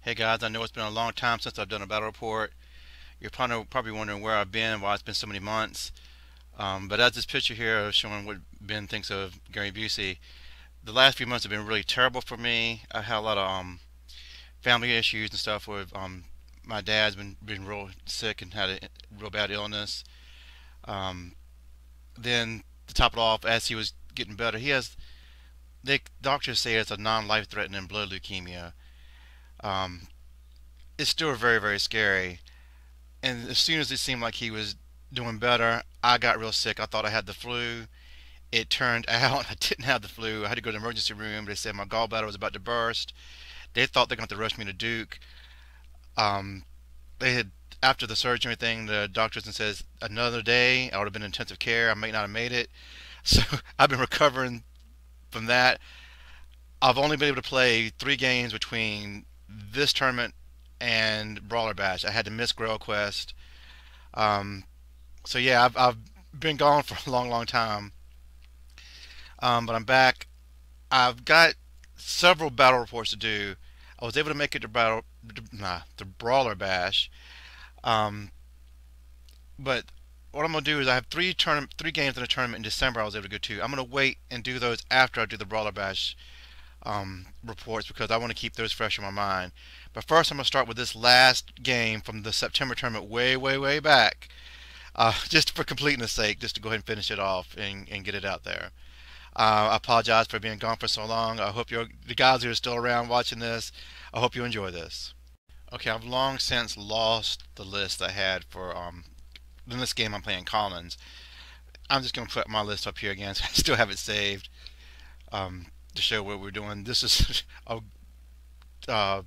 Hey guys, I know it's been a long time since I've done a battle report. You're probably wondering where I've been, why it's been so many months. But as this picture here is showing what Ben thinks of Gary Busey, the last few months have been really terrible for me. I had a lot of family issues and stuff with my dad's been real sick and had a real bad illness. Um, then to top it off, as he was getting better, doctors say it's a non-life threatening blood leukemia. Um, it's still very, very scary. And as soon as it seemed like he was doing better, I got real sick. I thought I had the flu. It turned out I didn't have the flu. I had to go to the emergency room. They said my gallbladder was about to burst. They thought they were going to have to rush me to Duke. Um, they had After the surgery and everything, the doctors and says another day I would have been in intensive care. I may not have made it. So I've been recovering from that. I've only been able to play 3 games between this tournament and Brawler Bash. I had to miss Grail Quest. Um, so yeah, I've been gone for a long, long time. But I'm back. I've got several battle reports to do. I was able to make it to the Brawler Bash. Um, but what I'm gonna do is I have 3 games in a tournament in December I was able to go to. I'm gonna wait and do those after I do the Brawler Bash reports because I want to keep those fresh in my mind. But first, I'm going to start with this last game from the September tournament way, way, way back. Just for completeness sake, just to go ahead and finish it off and get it out there. I apologize for being gone for so long. I hope the guys who are still around watching this, I hope you enjoy this. Okay, I've long since lost the list I had for this game I'm playing Collins. I'm just going to put my list up here again, so I still have it saved. To show what we're doing. This is a uh,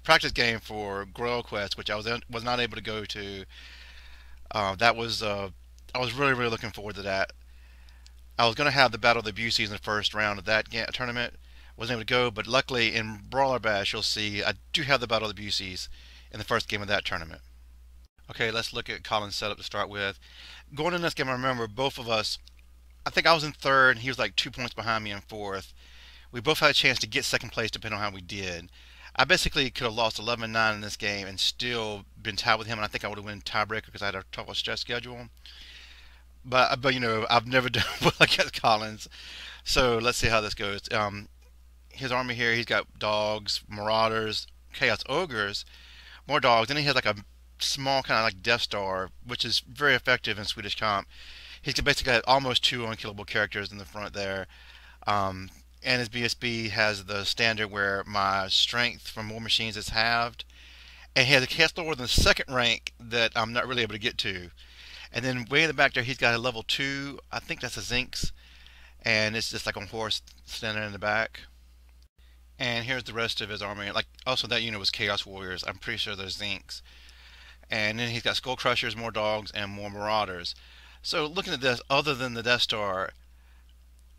practice game for Grail Quest, which I was not able to go to. That was I was really really looking forward to that. I was going to have the Battle of the Buseys in the first round of that tournament. Wasn't able to go, but luckily in Brawler Bash you'll see I do have the Battle of the Buseys in the first game of that tournament. Okay, let's look at Colin's setup to start with. Going in this game, I remember both of us. I think I was in third, and he was like 2 points behind me in fourth. We both had a chance to get second place depending on how we did. I basically could have lost 11-9 in this game and still been tied with him, and I think I would have won tiebreaker because I had a tough stress schedule. But I've never done well against Collins. So let's see how this goes. His army here, he's got dogs, marauders, chaos ogres, more dogs. Then he has like a small kind of like Death Star, which is very effective in Swedish comp. He's basically got almost 2 unkillable characters in the front there. And his BSB has the standard where my strength from War Machines is halved. And he has a cast lower than the second rank that I'm not really able to get to. And then way in the back there, he's got a level 2. I think that's a Zinx. And it's just like on horse standing in the back. And here's the rest of his army. Like also that unit was Chaos Warriors. I'm pretty sure they're Zinx. And then he's got Skull Crushers, more dogs, and more Marauders. So looking at this, other than the Death Star,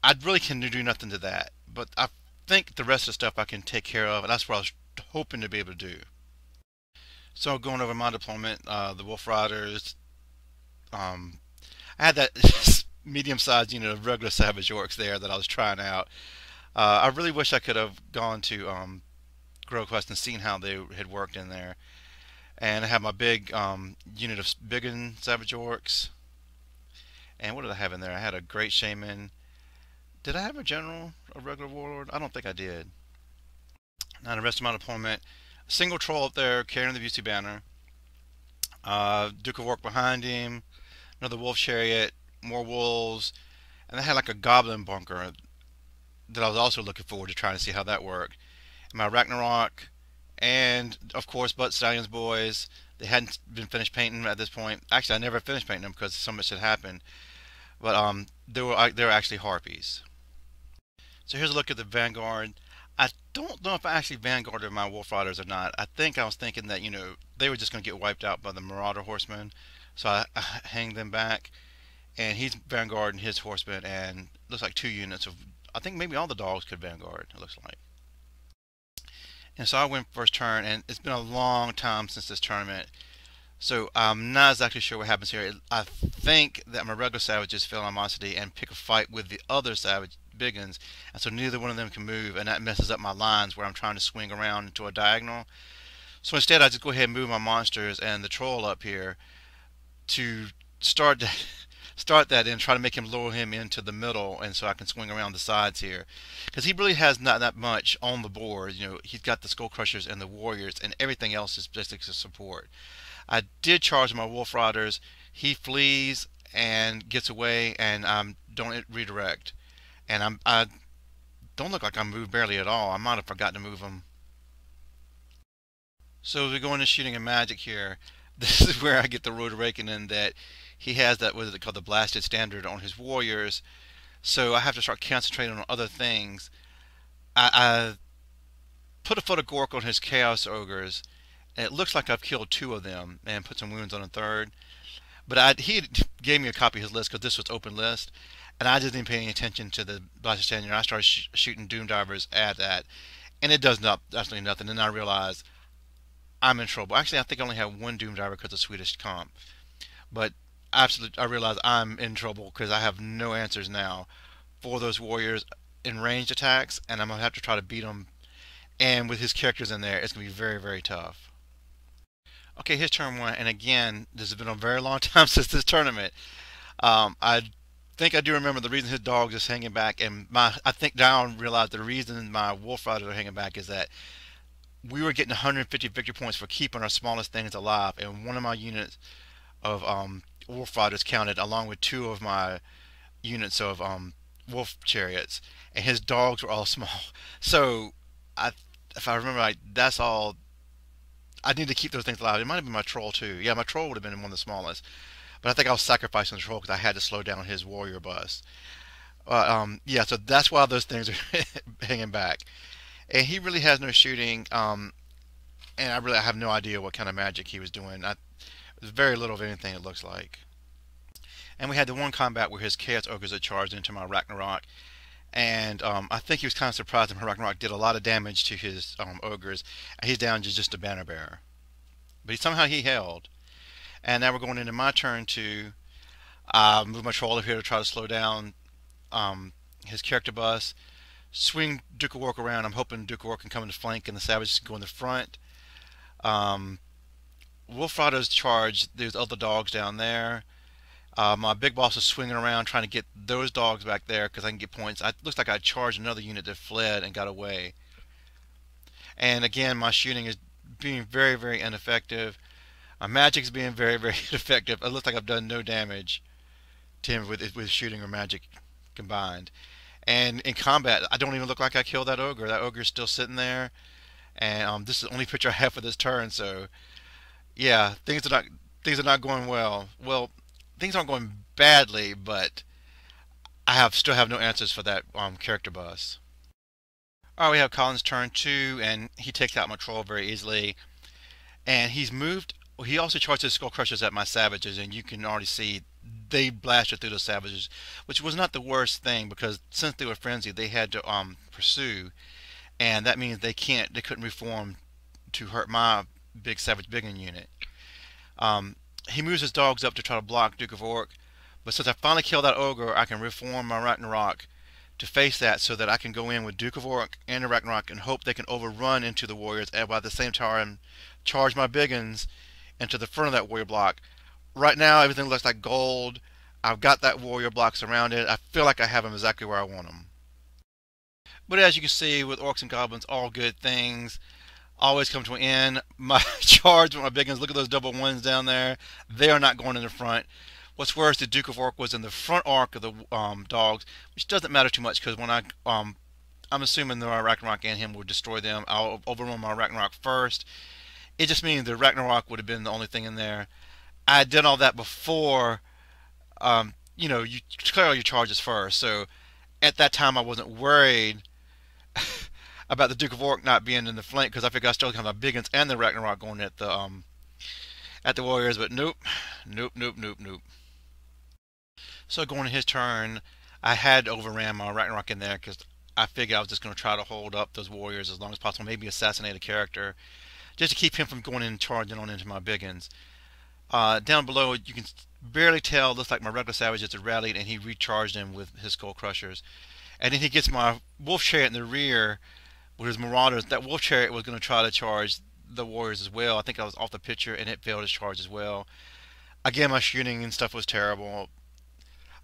I really can do nothing to that. But I think the rest of the stuff I can take care of, and that's what I was hoping to be able to do. So going over my deployment, the Wolf Riders, I had that medium-sized unit of regular Savage Orcs there that I was trying out. I really wish I could have gone to Grow Quest and seen how they had worked in there. And I have my big unit of Biggin Savage Orcs. And what did I have in there? I had a Great Shaman. Did I have a General, a regular Warlord? I don't think I did. Now the rest of my deployment, a single Troll up there carrying the Busey banner. Duke of Orc behind him. Another Wolf Chariot. More Wolves. And I had like a Goblin bunker that I was also looking forward to trying to see how that worked. And my Ragnarok. And of course Butt Stallions boys. They hadn't been finished painting at this point. Actually, I never finished painting them because so much had happened. But they were actually Harpies. So here's a look at the Vanguard. I don't know if I actually Vanguarded my Wolf Riders or not. I think I was thinking that they were just going to get wiped out by the Marauder Horsemen, so I hanged them back. And he's Vanguarding his horsemen, and looks like 2 units of. I think maybe all the dogs could Vanguard. It looks like. And so I went first turn, and it's been a long time since this tournament. So I'm not exactly sure what happens here. I think that my regular savages fail animosity and pick a fight with the other savage Biggins, and so neither one of them can move, and that messes up my lines where I'm trying to swing around into a diagonal. So instead, I just go ahead and move my monsters and the troll up here to start start that and try to make him lower him into the middle, and so I can swing around the sides here, because he really has not that much on the board. You know, he's got the Skull Crushers and the Warriors, and everything else is just a support. I did charge my Wolf Riders. He flees and gets away, and don't redirect. And I don't look like I moved barely at all. I might have forgotten to move him. So as we go into shooting and magic here, this is where I get the Road Awakening that he has that, what is it called, the Blasted Standard on his Warriors. So I have to start concentrating on other things. I put a foot of Gork on his Chaos Ogres, and it looks like I've killed two of them and put some wounds on a third. But he gave me a copy of his list because this was open list, and I didn't pay any attention to the Blasted Standard. I started shooting Doom Divers at that, and it does absolutely nothing. And then I realized I'm in trouble. Actually, I think I only have one Doom Diver because of Swedish comp. But absolutely, I realize I'm in trouble because I have no answers now for those Warriors in ranged attacks, and I'm going to have to try to beat them. And with his characters in there, it's going to be very, very tough. Okay, his turn one, and again, this has been a very long time since this tournament. I think I do remember the reason his dogs is hanging back, and I think now I realized the reason my Wolf Riders are hanging back is that we were getting 150 victory points for keeping our smallest things alive, and one of my units of Wolf Riders counted along with two of my units of Wolf Chariots, and his dogs were all small. So, if I remember right, that's all. I need to keep those things alive. It might have been my Troll too. Yeah, my Troll would have been one of the smallest. But I think I was sacrificing the Troll because I had to slow down his Warrior bus. Yeah, so that's why those things are hanging back. And he really has no shooting, and I have no idea what kind of magic he was doing. There's very little of anything, it looks like. And we had the one combat where his Chaos Ogres had charged into my Ragnarok, and I think he was kind of surprised that my Ragnarok did a lot of damage to his Ogres, and he's down to just a banner bearer. But somehow he held. And now we're going into my turn to move my Troll up here to try to slow down his character bus. Swing Duke of Orc around. I'm hoping Duke of Orc can come in the flank and the Savages can go in the front. Wolf Riders charge. There's other dogs down there. My big boss is swinging around trying to get those dogs back there because I can get points. It looks like I charged another unit that fled and got away. And again, my shooting is being very, very ineffective. My magic is being very, very effective. It looks like I've done no damage to him with shooting or magic combined. And in combat, I don't even look like I killed that Ogre. That Ogre is still sitting there. And this is the only picture I have for this turn. So, yeah, things are not going well. Well, things aren't going badly, but I still have no answers for that character bus. All right, we have Colin's turn 2, and he takes out my Troll very easily. And he's moved. Well, he also charged his Skull Crushers at my Savages, and you can already see they blasted through those Savages, which was not the worst thing because since they were frenzied, they had to pursue, and that means they couldn't reform to hurt my big Savage Biggin unit. He moves his dogs up to try to block Duke of Orc, but since I finally killed that Ogre, I can reform my Ragnarok to face that so that I can go in with Duke of Orc and the Ragnarok and hope they can overrun into the Warriors and by the same time charge my Biggins into the front of that Warrior block. Right now, everything looks like gold. I've got that Warrior block surrounded. I feel like I have them exactly where I want them. But as you can see, with Orcs and Goblins, all good things always come to an end. My charge with my Biggins, look at those double ones down there. They are not going in the front. What's worse, the Duke of Orc was in the front arc of the dogs, which doesn't matter too much because when I'm assuming that my Ragnarok and him will destroy them. I'll overrun my Ragnarok first. It just means the Ragnarok would have been the only thing in there. I did all that before, you know, you clear all your charges first. So at that time, I wasn't worried about the Duke of Orc not being in the flank because I figured I still have my Biggins and the Ragnarok going at the Warriors. But nope, nope, nope, nope, nope. So going to his turn, I had overran my Ragnarok in there because I figured I was just going to try to hold up those Warriors as long as possible, maybe assassinate a character, just to keep him from going in and charging on into my Biggins. Down below, you can barely tell. Looks like my regular Savages had rallied, and he recharged him with his Skull Crushers. And then he gets my wolf chariot in the rear with his marauders. That wolf chariot was going to try to charge the warriors as well. I think I was off the picture and it failed its charge as well. Again, my shooting and stuff was terrible.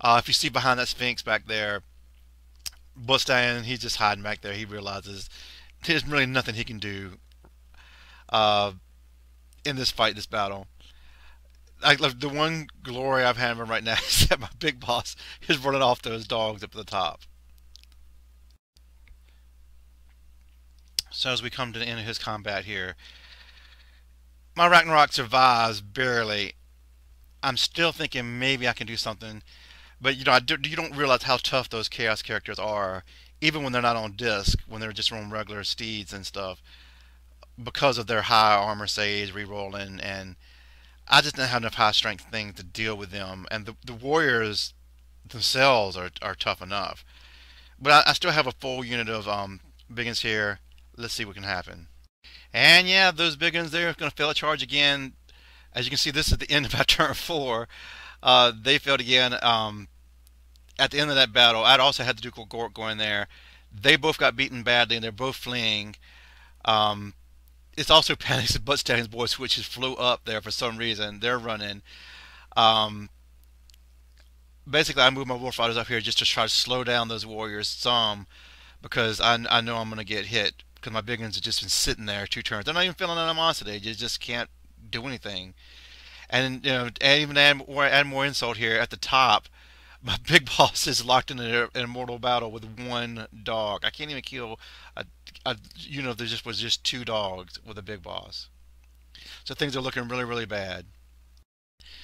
If you see behind that Sphinx back there, Bustan, he's just hiding back there. He realizes there's really nothing he can do uh, in this fight, this battle. The one glory I've had right now is that my big boss is running off those dogs up at the top. So as we come to the end of his combat here, my Ragnarok survives barely. I'm still thinking maybe I can do something, but you don't realize how tough those Chaos characters are, even when they're not on disc, when they're just on regular steeds and stuff, because of their high armor saves, rerolling, and I just didn't have enough high strength thing to deal with them. And the warriors themselves are tough enough, but I still have a full unit of biggins here. Let's see what can happen. And yeah, those biggins there are going to fail a charge again. As you can see, this is the end of our turn 4. They failed again. At the end of that battle, I'd also had the Duke of Gork going there. They both got beaten badly, and they're both fleeing. It's also Panics and Butt Stallion's boys, which just flew up there for some reason. They're running. Um, Basically, I moved my Warfighters up here just to try to slow down those warriors some, because I know I'm going to get hit, because my big ones have just been sitting there 2 turns. They're not even feeling animosity. You just can't do anything. And even add more insult here at the top. My big boss is locked in an immortal battle with one dog. I can't even kill there just was just 2 dogs with a big boss. So things are looking really, really bad.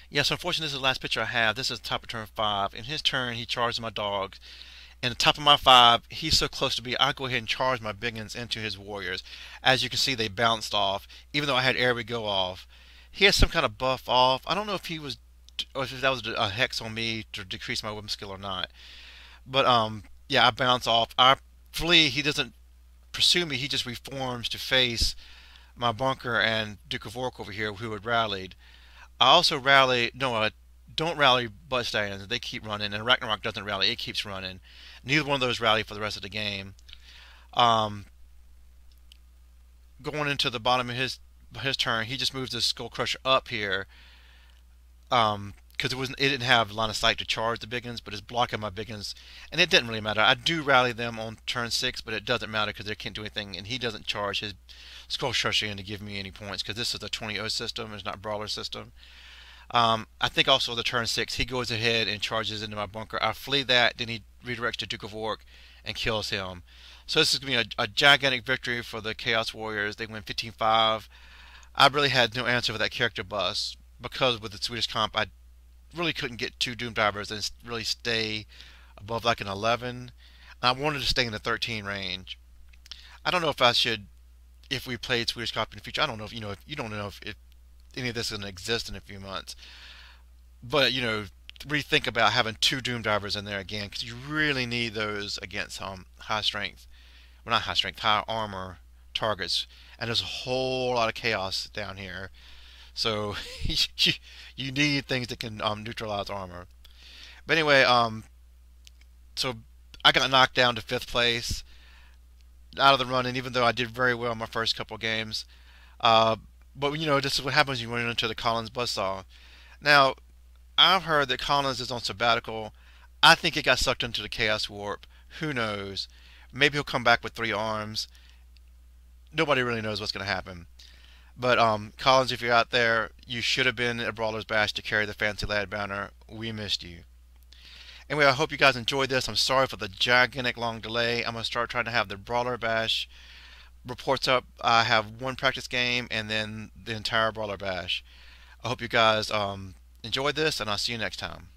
Yes, unfortunately, this is the last picture I have. This is the top of turn 5. In his turn, he charges my dogs. And the top of my 5, he's so close to me, I'll go ahead and charge my biggins into his warriors. As you can see, they bounced off, even though I had area go off. He has some kind of buff off. I don't know if he was, or if that was a hex on me to decrease my weapon skill or not. But yeah, I bounce off. I flee. He doesn't pursue me. He just reforms to face my bunker and Duke of Orc over here, who had rallied. I also rally. No, I don't rally butt stands. They keep running, and Ragnarok doesn't rally. It keeps running. Neither one of those rally for the rest of the game. Um, Going into the bottom of his turn, he just moves his Skull Crusher up here. Because it didn't have line of sight to charge the biggins, but it's blocking my biggins, and it didn't really matter. I do rally them on turn 6, but it doesn't matter because they can't do anything, and he doesn't charge his Skull Crusher in to give me any points because this is a 20-0 system. It's not Brawler system. I think also the turn 6, he goes ahead and charges into my bunker. I flee that, then he redirects to Duke of Orc and kills him. So this is going to be a gigantic victory for the Chaos Warriors. They win 15-5. I really had no answer for that character bus because with the Swedish comp, I really couldn't get 2 Doom Divers and really stay above like an 11. I wanted to stay in the 13 range. I don't know if I should, if we played Swedish comp in the future. I don't know if if you don't know if any of this is going to exist in a few months. But rethink about having 2 Doom Divers in there again because you really need those against high strength, well not high strength, high armor targets. And there's a whole lot of chaos down here. So you need things that can neutralize armor. But anyway, so I got knocked down to 5th place out of the running, even though I did very well in my first couple of games. But this is what happens when you run into the Collins buzzsaw. Now, I've heard that Collins is on sabbatical. I think he got sucked into the Chaos Warp. Who knows? Maybe he'll come back with 3 arms. Nobody really knows what's going to happen. But Collins, if you're out there, you should have been at Brawler's Bash to carry the Fancy Lad banner. We missed you. Anyway, I hope you guys enjoyed this. I'm sorry for the gigantic long delay. I'm going to start trying to have the Brawler Bash reports up. I have 1 practice game and then the entire Brawler Bash. I hope you guys enjoyed this, and I'll see you next time.